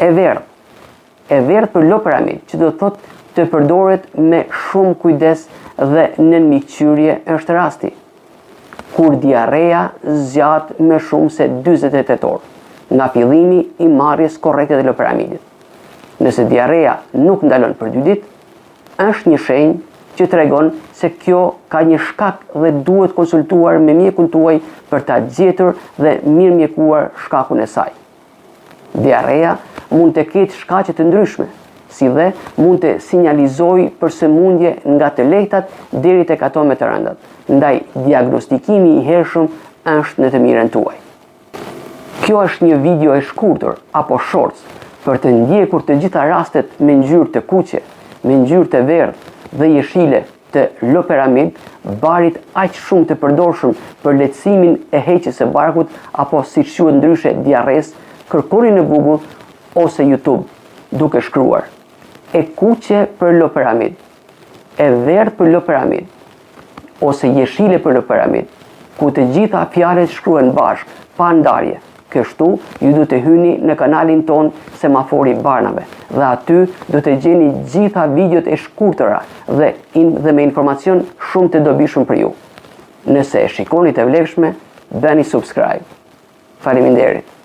E verdh për loperamid, që do të thotë të përdoret me shumë kujdes dhe në miqësirje është rasti kur diarrea zgjat më shumë se 48 orë nga fillimi i marrjes korrekte të loperamidit. Nëse diarrea nuk ndalon për 2 ditë, është një shenjë që tregon se kjo ka një shkak dhe duhet konsultuar me mjekun tuaj për ta gjetur dhe mirëmjekuar shkakun e saj. Diarrea mund të ketë shkaqe të ndryshme, si dhe mund të sinjalizojë për sëmundje nga të lehtat deri tek ato më të rëndat. Ndaj diagnostikimi i hershëm është në të mirën tuaj. Kjo është një video e shkurtër apo shorts për të ndjekur të gjitha rastet me ngjyrë të kuqe, me ngjyrë të verdhë dhe jeshile të loperamid, barit aq shumë të përdorshëm për lehtësimin e heqjes së barkut apo siç quhet ndryshe diarres. Kërkoni në Google ose YouTube duke shkruar e kuqe për loperamid, e verdhë për loperamid ose jeshile për loperamid, ku të gjitha fjalët shkruhen bashkë, pa ndarje. Kështu ju do të hyni në kanalin ton Semafori Barnave dhe aty do të gjeni gjitha videot e shkurtëra dhe me informacion shumë të dobishëm për ju. Nëse e shikoni të vlefshme, bëni subscribe. Faleminderit.